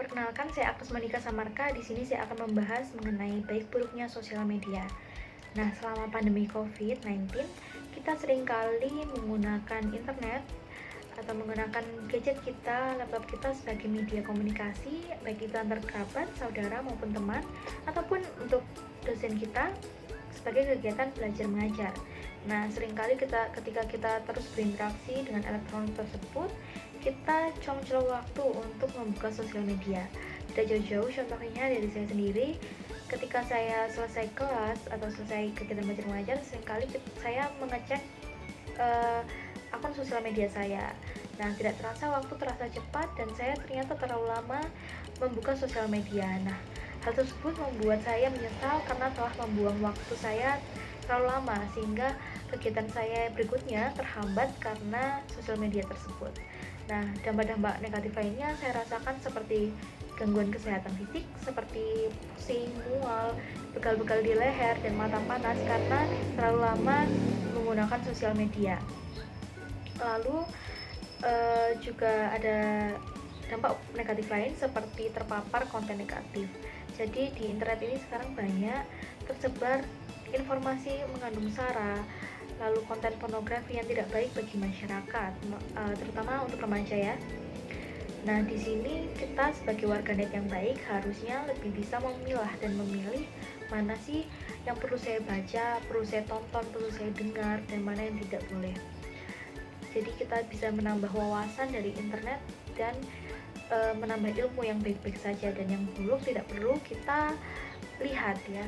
Perkenalkan, saya Agnes Monika Samarka. Di sini saya akan membahas mengenai baik buruknya sosial media. Nah, selama pandemi COVID-19, kita seringkali menggunakan internet atau menggunakan gadget kita, laptop kita sebagai media komunikasi, baik itu antar kerabat, saudara maupun teman, ataupun untuk dosen kita sebagai kegiatan belajar mengajar. Nah, seringkali ketika kita terus berinteraksi dengan elektronik tersebut, kita cong-col waktu untuk membuka sosial media. Tidak jauh-jauh, contohnya dari saya sendiri, ketika saya selesai kelas atau selesai kegiatan belajar mengajar, seringkali saya mengecek akun sosial media saya. Nah, tidak terasa waktu terasa cepat dan saya ternyata terlalu lama membuka sosial media. Nah, hal tersebut membuat saya menyesal karena telah membuang waktu saya terlalu lama, sehingga kegiatan saya berikutnya terhambat karena sosial media tersebut. Nah, dampak-dampak negatif lainnya saya rasakan seperti gangguan kesehatan fisik, seperti pusing, mual, begal-begal di leher, dan mata panas karena terlalu lama menggunakan sosial media. Lalu juga ada dampak negatif lain seperti terpapar konten negatif. Jadi di internet ini sekarang banyak tersebar informasi mengandung sara, lalu konten pornografi yang tidak baik bagi masyarakat, terutama untuk remaja ya. Nah, di sini kita sebagai warganet yang baik harusnya lebih bisa memilah dan memilih mana sih yang perlu saya baca, perlu saya tonton, perlu saya dengar, dan mana yang tidak boleh. Jadi kita bisa menambah wawasan dari internet dan menambah ilmu yang baik-baik saja, dan yang buruk tidak perlu kita lihat ya.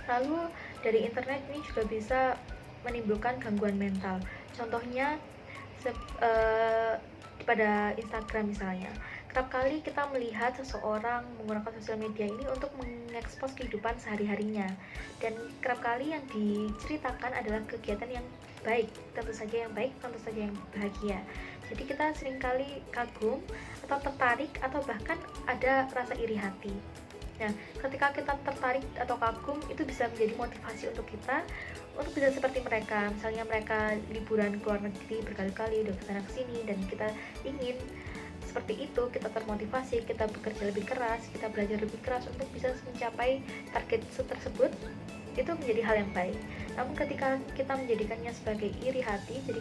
Lalu dari internet ini juga bisa menimbulkan gangguan mental. Contohnya pada Instagram misalnya, kerap kali kita melihat seseorang menggunakan sosial media ini untuk mengekspos kehidupan sehari-harinya, dan kerap kali yang diceritakan adalah kegiatan yang baik, tentu saja yang baik, tentu saja yang bahagia. Jadi kita seringkali kagum atau tertarik atau bahkan ada rasa iri hati. Nah, ketika kita tertarik atau kagum, itu bisa menjadi motivasi untuk kita untuk bisa seperti mereka. Misalnya mereka liburan ke luar negeri berkali-kali, udah kesana kesini, dan kita ingin seperti itu. Kita termotivasi, kita bekerja lebih keras, kita belajar lebih keras untuk bisa mencapai target tersebut. Itu menjadi hal yang baik. Namun ketika kita menjadikannya sebagai iri hati, jadi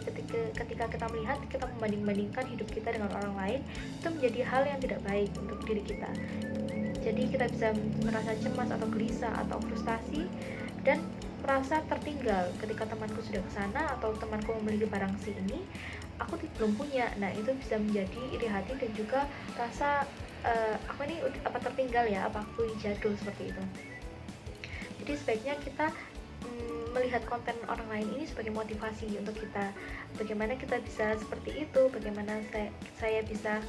ketika kita melihat, kita membanding-bandingkan hidup kita dengan orang lain, itu menjadi hal yang tidak baik untuk diri kita. Jadi kita bisa merasa cemas atau gelisah atau frustasi dan merasa tertinggal ketika temanku sudah ke sana atau temanku memiliki barang si ini, aku belum punya. Nah, itu bisa menjadi iri hati dan juga rasa aku ini apa tertinggal ya, apa aku jadul, seperti itu. Jadi sebaiknya kita melihat konten orang lain ini sebagai motivasi untuk kita. Bagaimana kita bisa seperti itu, bagaimana saya bisa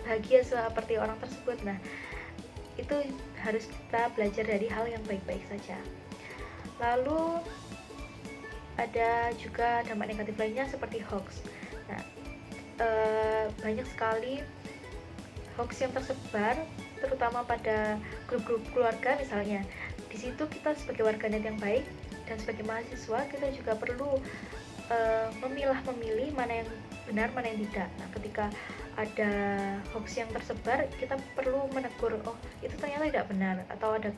bahagia seperti orang tersebut. Nah, itu harus kita belajar dari hal yang baik-baik saja. Lalu ada juga dampak negatif lainnya seperti hoax. Nah, banyak sekali hoax yang tersebar, terutama pada grup-grup keluarga misalnya. Di situ kita sebagai warganet yang baik dan sebagai mahasiswa, kita juga perlu memilih mana yang benar, mana yang tidak. Nah, ketika ada hoax yang tersebar, kita perlu menegur, oh itu ternyata tidak benar, atau ada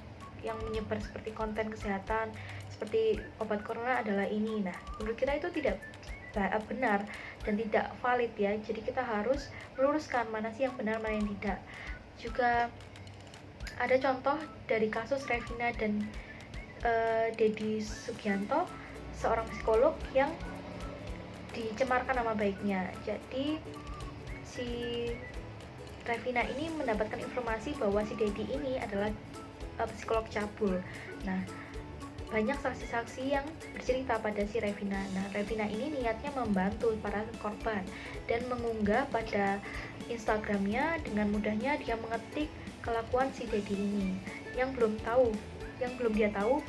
yang menyebar seperti konten kesehatan seperti obat corona adalah ini. Nah, menurut kita itu tidak benar dan tidak valid ya. Jadi kita harus meluruskan mana sih yang benar, mana yang tidak. Juga ada contoh dari kasus Revina dan Dedi Sugianto, seorang psikolog yang dicemarkan nama baiknya. Jadi si Revina ini mendapatkan informasi bahwa si Dedi ini adalah psikolog cabul. Nah, banyak saksi-saksi yang bercerita pada si Revina. Nah, Revina ini niatnya membantu para korban dan mengunggah pada Instagramnya. Dengan mudahnya dia mengetik kelakuan si Dedi ini yang belum dia tahu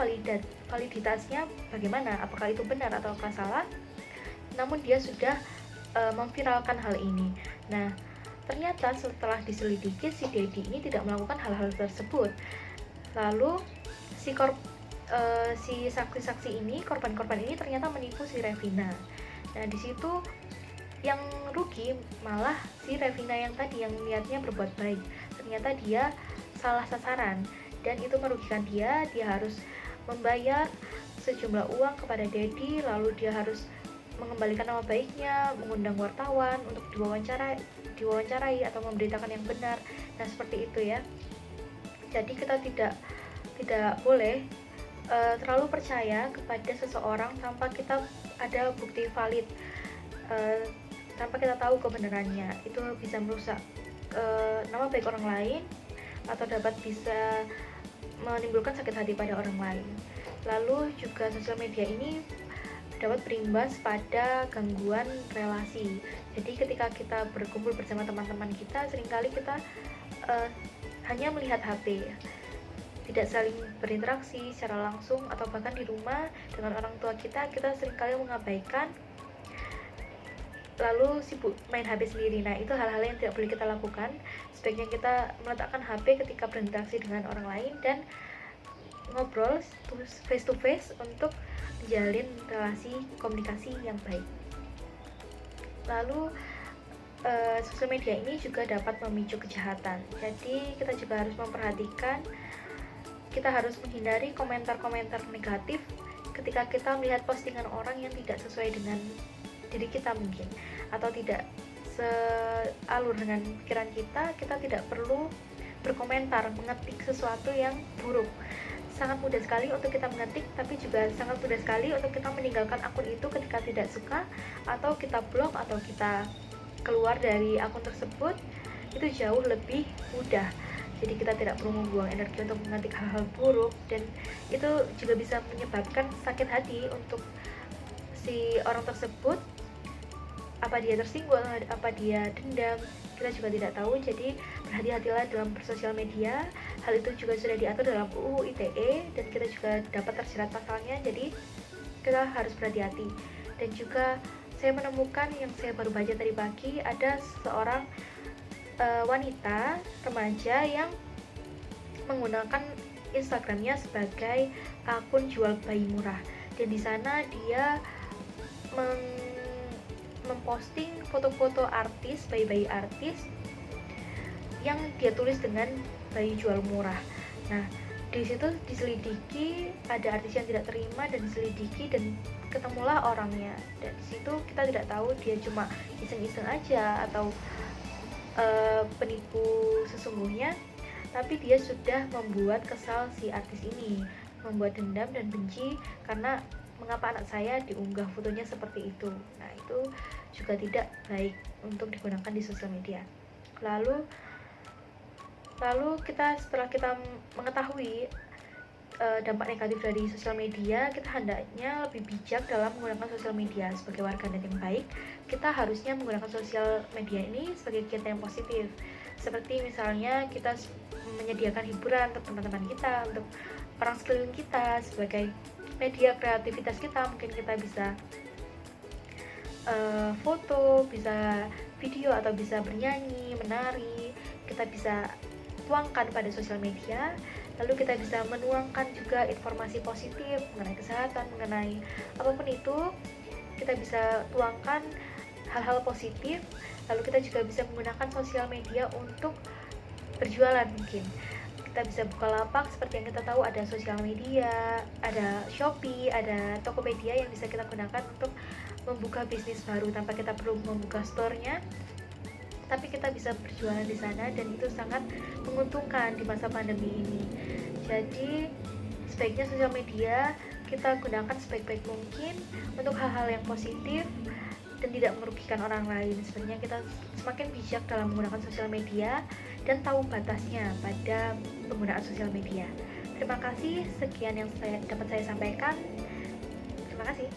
validitasnya bagaimana, apakah itu benar atau salah. Namun dia sudah memviralkan hal ini. Nah, ternyata setelah diselidiki, si Dedi ini tidak melakukan hal-hal tersebut. Lalu si saksi-saksi ini, korban-korban ini ternyata menipu si Revina. Nah, di situ Yang rugi malah si Revina yang tadi yang niatnya berbuat baik, ternyata dia salah sasaran dan itu merugikan dia harus membayar sejumlah uang kepada Dedi, lalu dia harus mengembalikan nama baiknya, mengundang wartawan untuk diwawancarai atau memberitakan yang benar. Nah, seperti itu ya. Jadi kita tidak boleh terlalu percaya kepada seseorang tanpa kita ada bukti valid, tanpa kita tahu kebenarannya. Itu bisa merusak nama baik orang lain atau dapat bisa menimbulkan sakit hati pada orang lain. Lalu juga sosial media ini dapat berimbas pada gangguan relasi. Jadi ketika kita berkumpul bersama teman-teman kita, seringkali kita hanya melihat HP, tidak saling berinteraksi secara langsung, atau bahkan di rumah dengan orang tua kita seringkali mengabaikan, lalu sibuk main HP sendiri. Nah, itu hal-hal yang tidak boleh kita lakukan. Sebaiknya kita meletakkan HP ketika berinteraksi dengan orang lain dan ngobrol face to face untuk menjalin relasi komunikasi yang baik. Lalu sosial media ini juga dapat memicu kejahatan. Jadi kita juga harus memperhatikan, kita harus menghindari komentar-komentar negatif ketika kita melihat postingan orang yang tidak sesuai dengan diri kita mungkin, atau tidak sealur dengan pikiran kita. Kita tidak perlu berkomentar, mengetik sesuatu yang buruk. Sangat mudah sekali untuk kita mengetik, tapi juga sangat mudah sekali untuk kita meninggalkan akun itu ketika tidak suka, atau kita blok, atau kita keluar dari akun tersebut. Itu jauh lebih mudah. Jadi kita tidak perlu membuang energi untuk mengetik hal-hal buruk, dan itu juga bisa menyebabkan sakit hati untuk si orang tersebut. Apa dia tersinggung, apa dia dendam, kita juga tidak tahu. Jadi berhati-hatilah dalam bersosial media. Hal itu juga sudah diatur dalam UU ITE dan kita juga dapat terjerat pasalnya. Jadi kita harus berhati-hati. Dan juga saya menemukan, yang saya baru baca tadi pagi, ada seorang wanita remaja yang menggunakan Instagramnya sebagai akun jual bayi murah, dan di sana dia memposting foto-foto artis, bayi-bayi artis yang dia tulis dengan bayi jual murah. Nah, di situ diselidiki, ada artis yang tidak terima dan diselidiki dan ketemulah orangnya. Dan di situ kita tidak tahu dia cuma iseng-iseng aja atau penipu sesungguhnya, tapi dia sudah membuat kesal si artis ini, membuat dendam dan benci karena mengapa anak saya diunggah fotonya seperti itu. Nah, itu juga tidak baik untuk digunakan di sosial media. Lalu setelah kita mengetahui dampak negatif dari sosial media, kita hendaknya lebih bijak dalam menggunakan sosial media. Sebagai warganet yang baik, kita harusnya menggunakan sosial media ini sebagai kegiatan yang positif. Seperti misalnya kita menyediakan hiburan untuk teman-teman kita, untuk orang sekeliling kita, sebagai media kreativitas kita. Mungkin kita bisa foto, bisa video, atau bisa bernyanyi, menari. Kita bisa tuangkan pada sosial media. Lalu kita bisa menuangkan juga informasi positif mengenai kesehatan, mengenai apapun itu. Kita bisa tuangkan hal-hal positif. Lalu kita juga bisa menggunakan sosial media untuk berjualan. Mungkin kita bisa buka lapak, seperti yang kita tahu ada sosial media, ada Shopee, ada Tokopedia yang bisa kita gunakan untuk membuka bisnis baru tanpa kita perlu membuka store-nya, tapi kita bisa berjualan di sana, dan itu sangat menguntungkan di masa pandemi ini. Jadi sebaiknya sosial media kita gunakan sebaik-baik mungkin untuk hal-hal yang positif dan tidak merugikan orang lain. Sebenarnya kita semakin bijak dalam menggunakan sosial media dan tahu batasnya pada penggunaan sosial media. Terima kasih, sekian yang dapat saya sampaikan. Terima kasih.